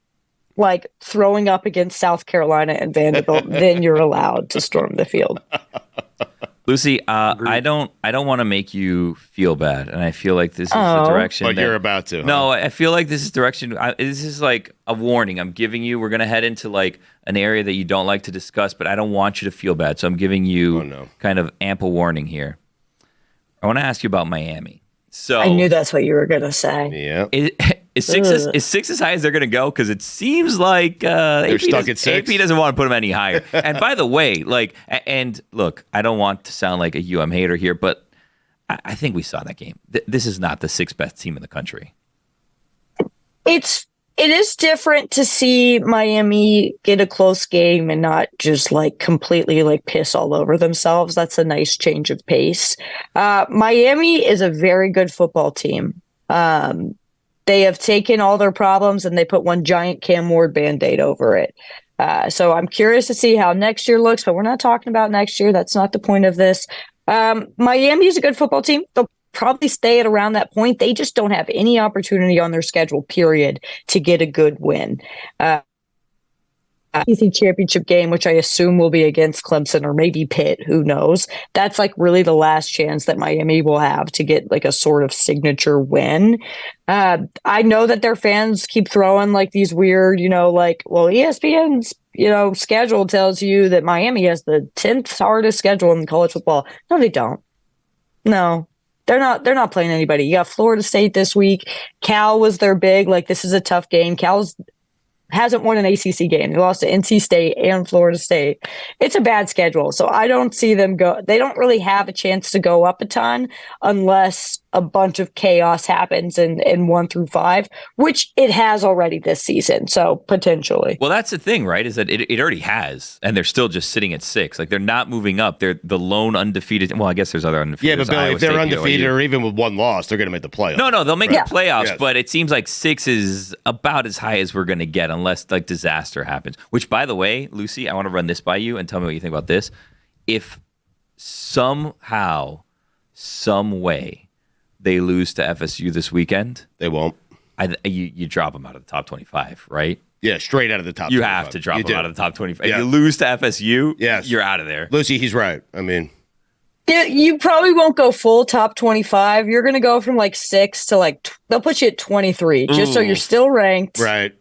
like throwing up against South Carolina and Vanderbilt, then you're allowed to storm the field. Lucy, I don't want to make you feel bad, and I feel like this is the direction. But you're about to. No, I feel like this is direction. This is like a warning I'm giving you. We're gonna head into like an area that you don't like to discuss, but I don't want you to feel bad, so I'm giving you kind of ample warning here. I want to ask you about Miami. So I knew that's what you were gonna say. Yeah. Is six as high as they're going to go? Because it seems like they're stuck at 6. AP doesn't want to put them any higher. And by the way, and look, I don't want to sound like a UM hater here, but I think we saw that game. This is not the 6th best team in the country. It is different to see Miami get a close game and not just completely piss all over themselves. That's a nice change of pace. Miami is a very good football team. They have taken all their problems and they put one giant Cam Ward Band-Aid over it. So I'm curious to see how next year looks, but we're not talking about next year. That's not the point of this. Miami is a good football team. They'll probably stay at around that point. They just don't have any opportunity on their schedule, period, to get a good win. SEC championship game, which I assume will be against Clemson or maybe Pitt, who knows. That's really the last chance that Miami will have to get a sort of signature win. I know that their fans keep throwing these weird, ESPN's, schedule tells you that Miami has the 10th hardest schedule in college football. No, they don't. No. They're not playing anybody. You got Florida State this week. Cal was their big, this is a tough game. Cal's hasn't won an ACC game. They lost to NC State and Florida State. It's a bad schedule. So I don't see them go. They don't really have a chance to go up a ton unless a bunch of chaos happens in 1 through 5, which it has already this season. So potentially. Well, that's the thing, right? Is that it already has, and they're still just sitting at 6. They're not moving up. They're the lone undefeated. Well, I guess there's other undefeated. Yeah, but Billy, if they're undefeated or even with one loss, they're going to make the playoffs. No, they'll make the playoffs, Yes. But it seems like 6 is about as high as we're going to get unless disaster happens. Which, by the way, Lucy, I want to run this by you and tell me what you think about this. If somehow, some way, they lose to FSU this weekend, they won't. You drop them out of the top 25, right? Yeah, straight out of the top 25. You have to drop them out of the top 25. Yeah. If you lose to FSU, yes. You're out of there. Lucy, he's right. I mean, yeah, you probably won't go full top 25. You're going to go from 6 to they'll put you at 23 just so you're still ranked. Right.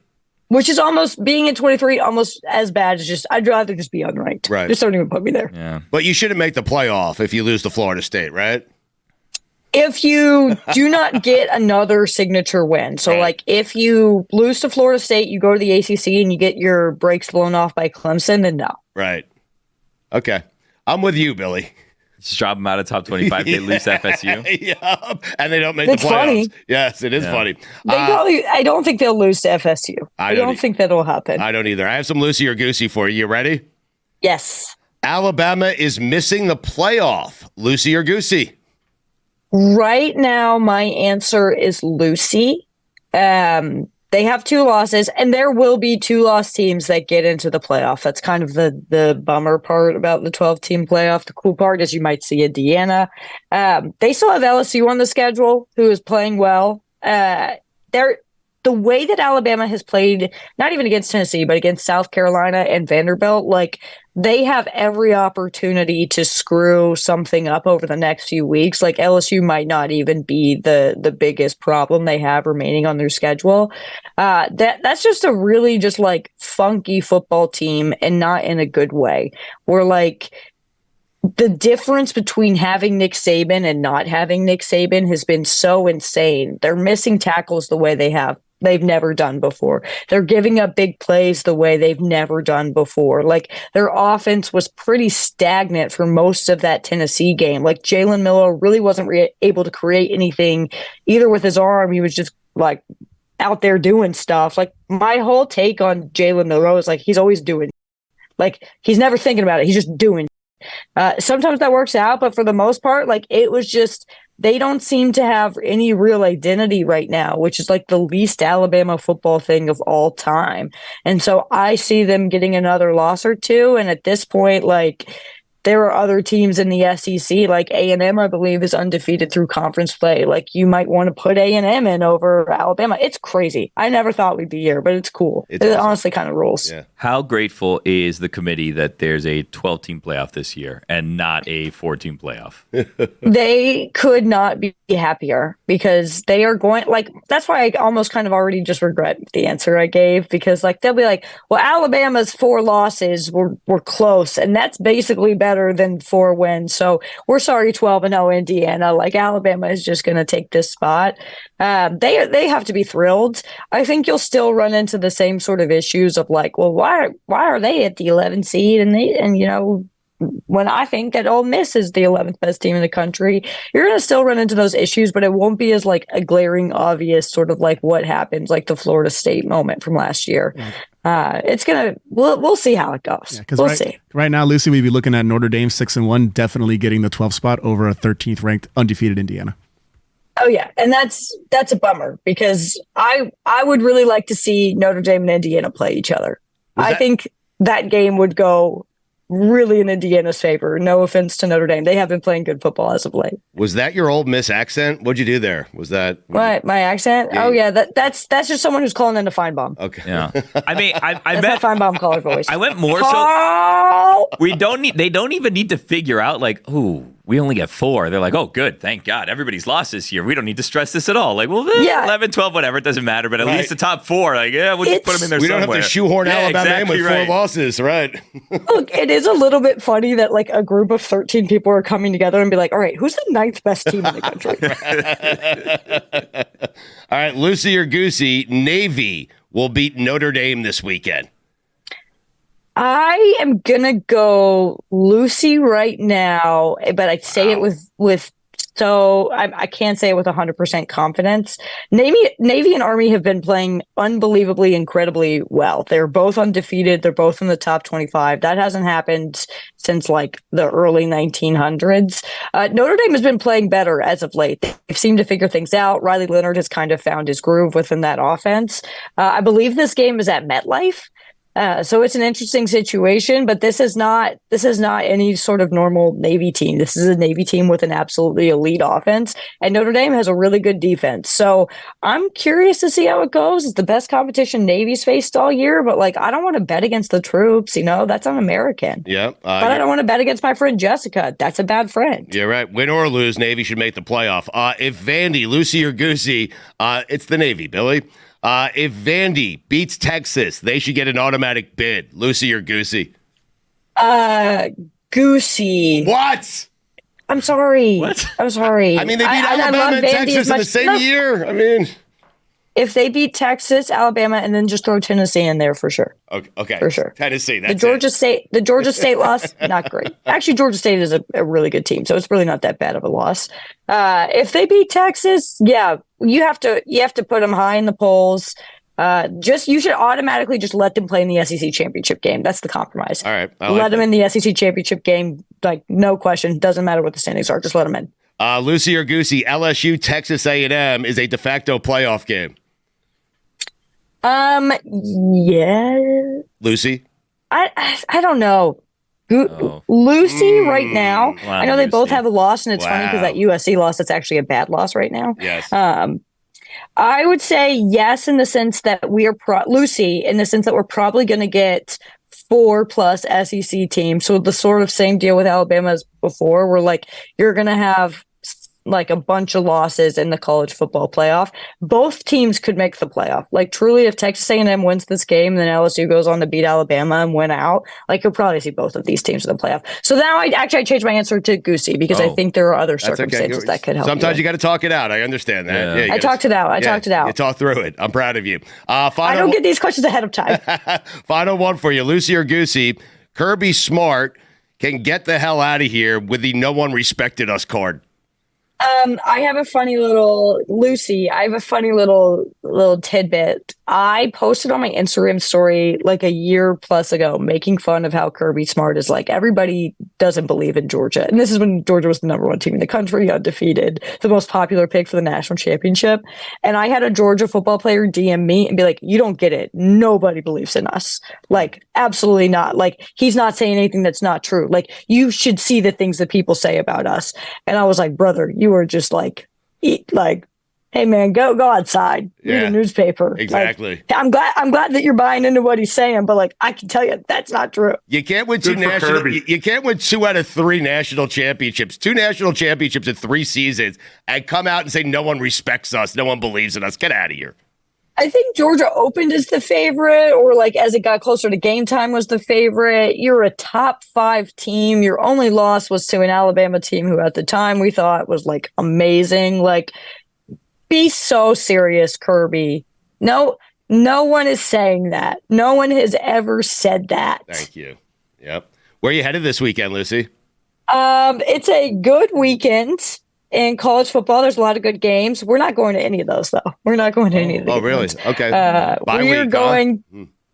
Which is almost being at 23, almost as bad as I'd rather just be unranked. Right. Just don't even put me there. Yeah. But you shouldn't make the playoff if you lose to Florida State, right? If you do not get another signature win. So, if you lose to Florida State, you go to the ACC and you get your brakes blown off by Clemson, then no. Right. Okay. I'm with you, Billy. Just drop them out of top 25. They lose to FSU. Yeah. And they don't make It's the playoffs. funny. Yes, it is funny. I don't think they'll lose to FSU. I don't think that'll happen. I don't either. I have some Lucy or Goosey for you. You ready? Yes. Alabama is missing the playoff. Lucy or Goosey? Right now, my answer is Lucy. They have 2 losses, and there will be 2-loss teams that get into the playoff. That's kind of the bummer part about the 12-team playoff. The cool part is you might see Indiana. They still have LSU on the schedule, who is playing well. The way that Alabama has played, not even against Tennessee, but against South Carolina and Vanderbilt, they have every opportunity to screw something up over the next few weeks. LSU might not even be the biggest problem they have remaining on their schedule. That's just a really funky football team, and not in a good way. Where the difference between having Nick Saban and not having Nick Saban has been so insane. They're missing tackles the way they've never done before. They're giving up big plays the way they've never done before. Their offense was pretty stagnant for most of that Tennessee game. Jalen Miller really wasn't able to create anything either with his arm. He was just out there doing stuff. My whole take on Jalen Miller was he's always doing. He's never thinking about it. He's just doing. Sometimes that works out, but for the most part, it was just, they don't seem to have any real identity right now, which is the least Alabama football thing of all time. And so I see them getting another loss or 2. And at this point, there are other teams in the SEC, A&M, I believe, is undefeated through conference play. You might want to put A&M in over Alabama. It's crazy. I never thought we'd be here, but it's cool. It awesome. Honestly kind of rules. Yeah. How grateful is the committee that there's a 12-team playoff this year and not a 4-team playoff? They could not be happier because they are going, that's why I almost kind of already just regret the answer I gave, because they'll be well, Alabama's 4 losses were close, and that's basically better better than 4 wins. So we're sorry, 12-0 Indiana. Like, Alabama is just going to take this spot. They have to be thrilled. I think you'll still run into the same sort of issues of like, well, why are they at the 11th seed? And you know, when I think that Ole Miss is the 11th best team in the country, you're going to still run into those issues, but it won't be as like a glaring obvious sort of like what happens, like the Florida State moment from last year. We'll see how it goes. Yeah, we'll see. Right now, Lucy, we'd be looking at Notre Dame 6-1, definitely getting the 12th spot over a 13th ranked undefeated Indiana. Oh yeah, and that's a bummer because I would really like to see Notre Dame and Indiana play each other. I think that game would go really in Indiana's favor. No offense to Notre Dame. They have been playing good football as of late. Was that your Ole Miss accent? What'd you do there? Was that what my accent? Yeah. Oh yeah, that's just someone who's calling in a Feinbaum. Okay. Yeah. I mean, I bet Feinbaum caller voice. I went more so. They don't even need to figure out like, ooh, we only get 4. They're like, oh, good. Thank God. Everybody's lost this year. We don't need to stress this at all. Like, well, 11, 12, whatever. It doesn't matter. But at least the top 4, like, yeah, we'll just put them in there somewhere. We don't have to shoehorn Alabama in with 4 losses, right? Look, it is a little bit funny that, like, a group of 13 people are coming together and be like, all right, who's the 9th best team in the country? All right, Lucy or Goosey, Navy will beat Notre Dame this weekend. I am gonna go Lucy right now, but I'd say it with so I can't say it with 100% confidence. Navy and Army have been playing unbelievably, incredibly well. They're both undefeated. They're both in the top 25. That hasn't happened since like the early 1900s. Notre Dame has been playing better as of late. They've seemed to figure things out. Riley Leonard has kind of found his groove within that offense. I believe this game is at MetLife. So it's an interesting situation, but this is not any sort of normal Navy team. This is a Navy team with an absolutely elite offense, and Notre Dame has a really good defense. So I'm curious to see how it goes. It's the best competition Navy's faced all year, but like I don't want to bet against the troops. You know, that's un-American. Yeah, but I don't want to bet against my friend Jessica. That's a bad friend. You're right. Win or lose, Navy should make the playoff. If Vandy, Lucy or Goosey, it's the Navy, Billy. If Vandy beats Texas, they should get an automatic bid. Lucy or Goosey? Goosey. What? I'm sorry. What? I'm sorry. I mean, they beat Alabama and Texas in the same year. I mean, if they beat Texas, Alabama, and then just throw Tennessee in there for sure. Okay. For sure. Tennessee. That's the Georgia State loss, not great. Actually, Georgia State is a really good team, so it's really not that bad of a loss. If they beat Texas, yeah, you have to put them high in the polls. You should automatically just let them play in the SEC championship game. That's the compromise. All right. Let them in the SEC championship game, like no question. Doesn't matter what the standings are. Just let them in. Lucy or Goosey, LSU Texas A&M is a de facto playoff game. Yeah. Lucy? I don't know. Lucy right now. Wow, I know they Lucy. both have a loss, and it's funny because that USC loss, that's actually a bad loss right now. Yes. I would say yes in the sense that we are Lucy in the sense that we're probably going to get 4+ SEC teams. So the sort of same deal with Alabama as before. We're like, you're going to have like a bunch of losses in the college football playoff. Both teams could make the playoff. Like truly, if Texas A&M wins this game, then LSU goes on to beat Alabama and win out. Like you'll probably see both of these teams in the playoff. So now I changed my answer to Goosey because I think there are other circumstances that could help. Sometimes you got to talk it out. I understand that. Yeah, I talked it out. I talked it out. You talked through it. I'm proud of you. I don't get these questions ahead of time. Final one for you, Lucy or Goosey. Kirby Smart can get the hell out of here with the "No one respected us" card. I have a funny little Lucy. I have a funny little tidbit. I posted on my Instagram story like a year plus ago, making fun of how Kirby Smart is like everybody doesn't believe in Georgia, and this is when Georgia was the #1 team in the country, undefeated, the most popular pick for the national championship. And I had a Georgia football player DM me and be like, "You don't get it. Nobody believes in us. Like, absolutely not. Like, he's not saying anything that's not true. Like, you should see the things that people say about us." And I was like, "Brother, you were just like, hey man, go outside, read a newspaper." Exactly. Like, I'm glad that you're buying into what he's saying, but like I can tell you that's not true. You can't win you can't win 2 out of 3 national championships, 2 national championships in 3 seasons, and come out and say no one respects us, no one believes in us. Get out of here. I think Georgia opened as the favorite, or like as it got closer to game time was the favorite. You're a top 5 team. Your only loss was to an Alabama team who at the time we thought was like amazing. Like, be so serious, Kirby. No one is saying that. No one has ever said that. Thank you. Yep. Where are you headed this weekend, Lucy? It's a good weekend. In college football, there's a lot of good games. We're not going to any of those, though. We're not going to any of the really? games. Okay. We're going.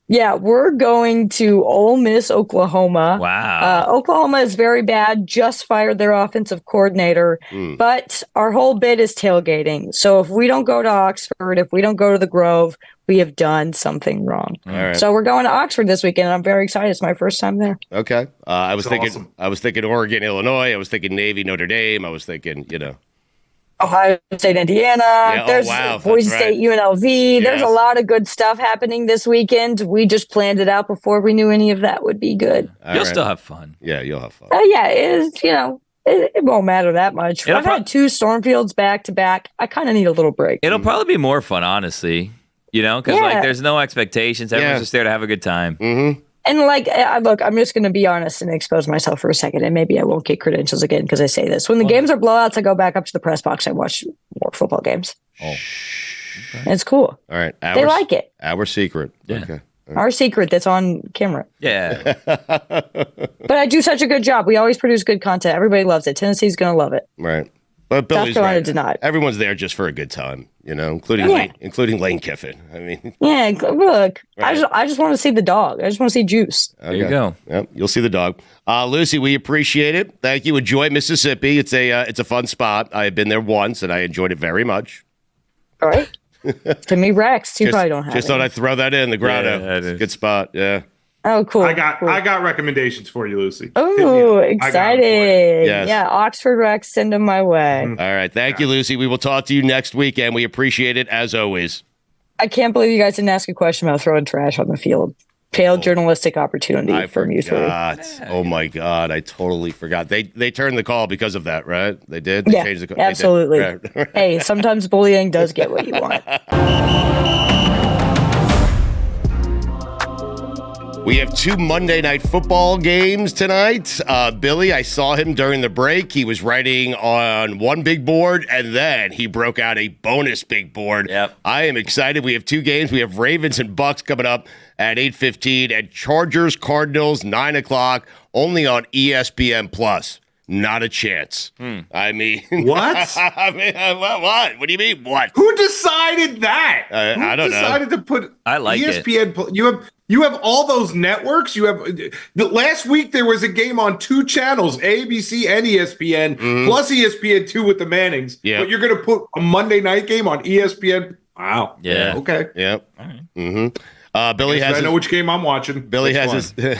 Yeah, we're going to Ole Miss, Oklahoma. Wow. Oklahoma is very bad. Just fired their offensive coordinator, but our whole bid is tailgating. So if we don't go to Oxford, if we don't go to the Grove, we have done something wrong. All right. So we're going to Oxford this weekend, and I'm very excited. It's my first time there. Okay. I was thinking. awesome. I was thinking Oregon, Illinois. I was thinking Navy, Notre Dame. I was thinking, Ohio State, Indiana. Yeah, There's wow, Boise that's State, UNLV. There's Yes. a lot of good stuff happening this weekend. We just planned it out before we knew any of that would be good. All You'll right. still have fun. Yeah, you'll have fun. Yeah, it is, it won't matter that much. It'll I've had 2 Stormfields back to back. I kind of need a little break. It'll probably be more fun, honestly. Because Yeah. there's no expectations. Everyone's just there to have a good time. Mm-hmm. And look, I'm just going to be honest and expose myself for a second, and maybe I won't get credentials again because I say this. When the games are blowouts, I go back up to the press box and watch more football games. Oh. And it's cool. All right. They like it. Our secret. Yeah. Okay. Our secret that's on camera. Yeah. But I do such a good job. We always produce good content. Everybody loves it. Tennessee's going to love it. Right. But South Billy's Carolina right. did not. Everyone's there just for a good time, including Yeah. including Lane Kiffin. I mean, Yeah, look, Right. I just want to see the dog. I just want to see Juice. There you go. Yep, you'll see the dog. Lucy, we appreciate it. Thank you. Enjoy Mississippi. It's a fun spot. I have been there once and I enjoyed it very much. All right. To me, Rex, you probably don't have Just it. thought I'd throw that in the grotto. Yeah, It's a it is. good spot. Yeah. Oh, cool. I got cool. recommendations for you, Lucy. Hit me Oh, up. I got 'em for you. excited. Yes. Yeah, Oxford Rex, send them my way. All right. Thank you, Lucy. We will talk to you next weekend. We appreciate it as always. I can't believe you guys didn't ask a question about throwing trash on the field. Failed journalistic opportunity I from you 3. forgot. Oh my God, I totally forgot. They turned the call because of that, right? They did. They Yeah, changed the call. absolutely. They did. Right. Hey, sometimes bullying does get what you want. We have 2 Monday Night Football games tonight. Billy, I saw him during the break. He was writing on one big board, and then he broke out a bonus big board. Yep. I am excited. We have 2 games. We have Ravens and Bucks coming up at 8:15, and Chargers, Cardinals, 9 o'clock, only on ESPN+. Not a chance. I mean, What? I mean, what? What do you mean, what? Who decided that? I Who don't know. decided to put I like it. ESPN? You have all those networks. You have last week there was a game on 2 channels, ABC and ESPN, plus ESPN2 with the Mannings. Yeah. But you're going to put a Monday night game on ESPN? Wow. Yeah. Okay. Yep. All right. Mm-hmm. Billy has I know his- which game I'm watching. Billy That's has fun.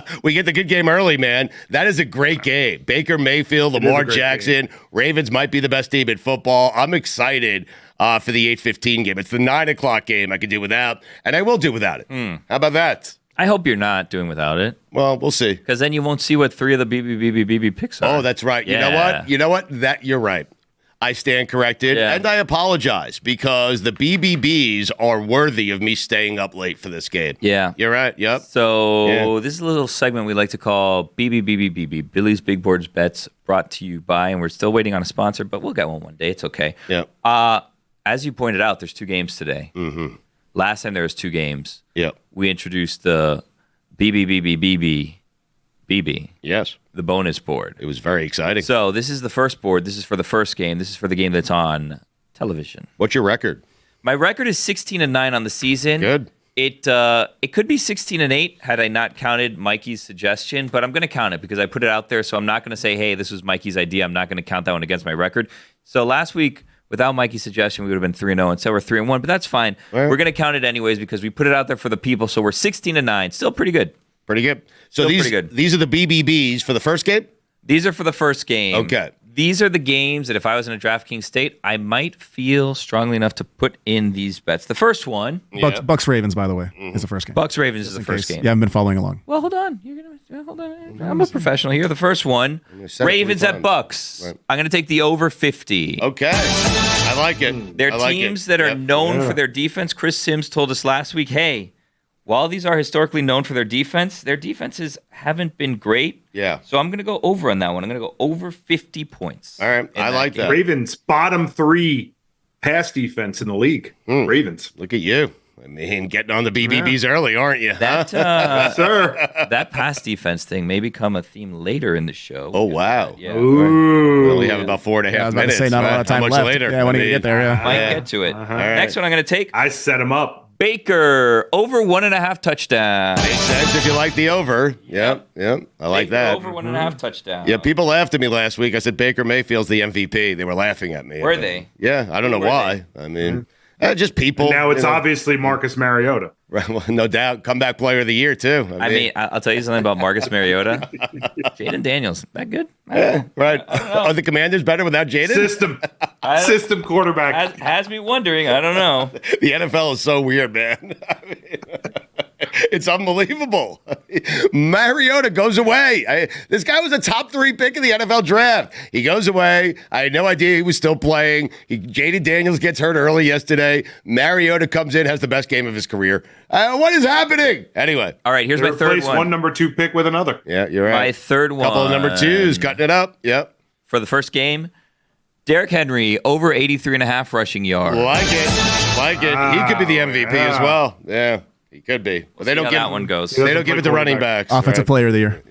his. We get the good game early, man. That is a great game. Baker Mayfield, is a Lamar great Jackson, Ravens might be the best team in football. I'm excited for the 8:15 game. It's the 9 o'clock game I could do without, and I will do without it. How about that? I hope you're not doing without it, Well, we'll see. because then you won't see what 3 of the BBBBB picks are. Oh, that's right. You know Yeah. what? You know what? That you're right. I stand corrected, Yeah. and I apologize because the BBBs are worthy of me staying up late for this game. Yeah. You're right. Yep. So Yeah. this is a little segment we like to call BBBBBB, Billy's Big Boards Bets, brought to you by, and we're still waiting on a sponsor, but we'll get one day. It's okay. Yep. As you pointed out, there's 2 games today. Mm-hmm. Last time there was 2 games. Yep. We introduced the BBBBBB, Yes. the bonus board. It was very exciting. So this is the first board. This is for the first game. This is for the game that's on television. What's your record? My record is 16-9 on the season. Good. It could be 16-8 had I not counted Mikey's suggestion, but I'm going to count it because I put it out there. So I'm not going to say, hey, this was Mikey's idea. I'm not going to count that one against my record. So last week, without Mikey's suggestion, we would have been 3-0. Instead, we're 3-1, but that's fine. Right. We're going to count it anyways because we put it out there for the people. So we're 16-9. Still pretty good. Pretty good. So Still these pretty good. these are the BBBs for the first game? These are for the first game. Okay. These are the games that if I was in a DraftKings state, I might feel strongly enough to put in these bets. The first one, Bucks, Bucks Ravens, by the way, is the first game. Bucks Ravens is the In first case game. you haven't been following along. Well, hold on. Hold on. I'm a professional here. The first one, set it Ravens 3 at times. Bucks. Right. I'm going to take the over 50. Okay. I I like it. They're I like teams it. that are Yep. known for their defense. Chris Sims told us last week, hey, while these are historically known for their defenses haven't been great. Yeah. So I'm going to go over on that one. I'm going to go over 50 points. All right. I like that. Ravens bottom 3 pass defense in the league. Ravens. Look at you. I mean, getting on the BBBs early, aren't you? That, Sir. that pass defense thing may become a theme later in the show. Oh, wow. Yeah. Ooh. We only have about 4.5 I was about minutes. to say not a lot of time How much left. later? Yeah, when I you mean, get there, yeah. Might get to it. All right. Next one I'm going to take I set him up. Baker over 1.5 touchdowns. Makes sense if you like the over. Yep. I like Baker that. Over 1.5 touchdowns. Yeah, people laughed at me last week. I said Baker Mayfield's the MVP. They were laughing at me. Were they? Yeah, I don't know Were why. I mean, just people. Now it's you know. obviously Marcus Mariota. Right, well, no doubt. Comeback player of the year, too. I mean, I'll tell you something about Marcus Mariota. Jaden Daniels, that good? right. Are the Commanders better without Jaden? System quarterback. Has me wondering. I don't know. The NFL is so weird, man. I mean, it's unbelievable. Mariota goes away. This guy was a top 3 pick in the NFL draft. He goes away. I had no idea he was still playing. Jaden Daniels gets hurt early yesterday. Mariota comes in, has the best game of his career. What is happening? Anyway. All right, here's They my third replaced one number 2 pick with another. Yeah, you're right. My third one. Couple of number 2s, cutting it up. Yep. For the first game, Derrick Henry over 83.5 rushing yards. Like it. He could be the MVP as well. Yeah, he could be. But they don't how give that one goes. They don't give it to running backs. Offensive right? player of the year.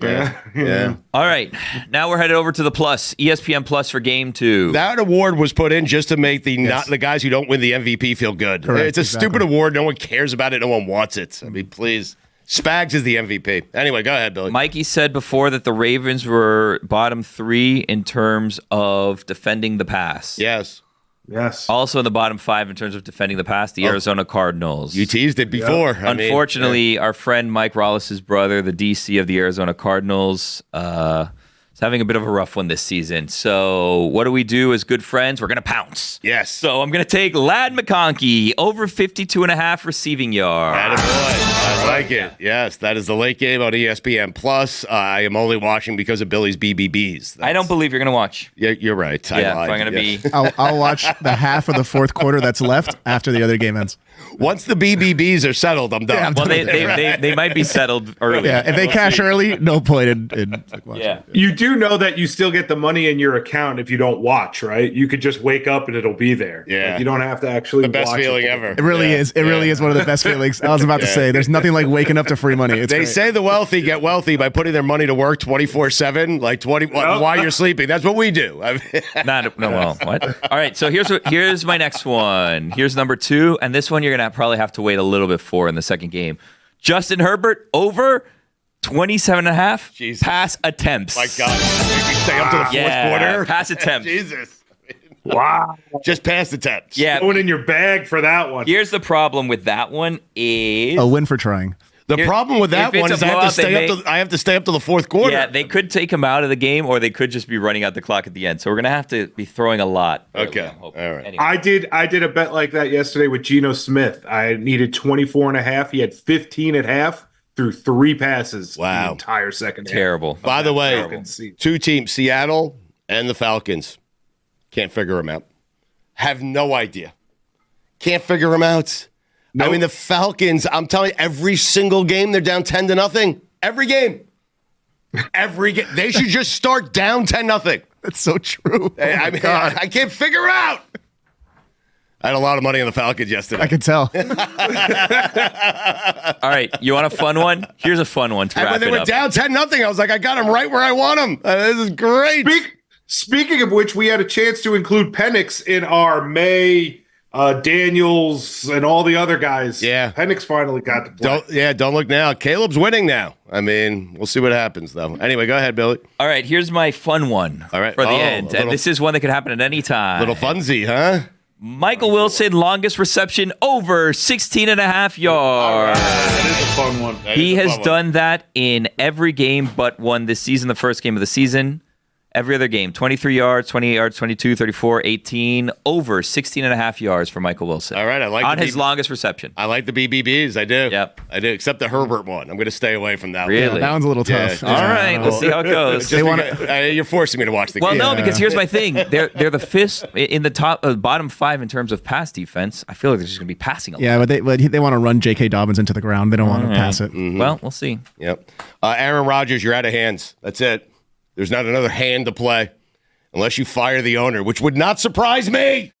Yeah. All right, now we're headed over to the Plus, ESPN Plus for Game 2. That award was put in just to make not the guys who don't win the MVP feel good. Correct, It's a exactly. stupid award. No one cares about it. No one wants it. I mean, please. Spags is the MVP. Anyway, go ahead, Billy. Mikey said before that the Ravens were bottom 3 in terms of defending the pass. Yes. Yes. Also in the bottom 5 in terms of defending the pass, the Arizona Cardinals. You teased it before. I mean, Unfortunately, our friend Mike Rollis's brother, the DC of the Arizona Cardinals, is having a bit of a rough one this season. So what do we do as good friends? We're going to pounce. yes. So I'm going to take Ladd McConkey over 52.5 receiving yards. Attaboy. I like it. Yes, that is the late game on ESPN Plus. I am only watching because of Billy's BBBs. I don't believe you're going to watch. You're right. I Yeah, lied. if I'm going to Yes. be... I'll watch the half of the fourth quarter that's left after the other game ends. Once the BBBs are settled, I'm done. Yeah, I'm Well, done. they might be settled early. Yeah, if they cash early, no point in like, watching. Yeah. You do know that you still get the money in your account if you don't watch, right? You could just wake up and it'll be there. Yeah. Like, you don't have to actually The best watch feeling it. ever. It really is. It really is one of the best feelings. I was about to say, there's nothing like waking up to free money. It's They great. say the wealthy get wealthy by putting their money to work 24/7, like 20 while you're sleeping. That's what we do. I mean, Well, what? All right, so here's my next one. Here's number 2, and this one you're going to probably have to wait a little bit for in the second game. Justin Herbert over 27.5 Jesus. pass attempts. my God, we stay up to the fourth quarter. Pass attempts. Jesus, Wow. just pass the temps. Yeah. Going in your bag for that one. Here's the problem with that one is a win for trying. The problem with that if it's one a is I have to blowout, stay they up. I have to stay up to the fourth quarter. yeah, they could take him out of the game, or they could just be running out the clock at the end. So we're gonna have to be throwing a lot. early, Okay. I'm hoping. All right. Anyway. I did a bet like that yesterday with Geno Smith. I needed 24.5. He had 15 at half through 3 passes. Wow. The entire second half. Terrible. By the way, Falcons seat. 2 2 teams, Seattle and the Falcons, can't figure them out. Have no idea. Can't figure them out. I mean, the Falcons, I'm telling you, every single game, they're down 10-0. Every game. Every game. They should just start down 10-0. That's so true. I mean, I can't figure it out. I had a lot of money on the Falcons yesterday. I could tell. All right, you want a fun one? Here's a fun one to And wrap when they it were up. down 10-0, I was like, I got them right where I want them. This is great. Speaking of which, we had a chance to include Penix in our May, Daniels, and all the other guys. Yeah. Penix finally got to play. Don't look now. Caleb's winning now. I mean, we'll see what happens, though. Anyway, go ahead, Billy. All right, here's my fun one All right. for the Oh, end. a little- And this is one that could happen at any time. Little funsy, huh? Michael Wilson, longest reception over 16.5 yards. That is a fun one. He has done that in every game but one this season, the first game of the season. Every other game, 23 yards, 28 yards, 22, 34, 18, over 16 and a half yards for Michael Wilson. All right, I like on his longest reception. I like the BBBs. I do. Yep. I do, except the Herbert one. I'm going to stay away from that Really? one. That one's a little tough. Yeah, All right, we'll see how it goes. You're forcing me to watch the game. Well, no, because here's my thing. They're the fifth in the bottom 5 in terms of pass defense. I feel like they're just going to be passing a lot. Yeah, but they want to run J.K. Dobbins into the ground. They don't want to pass it. Mm-hmm. Well, we'll see. Yep. Aaron Rodgers, you're out of hands. That's it. There's not another hand to play unless you fire the owner, which would not surprise me.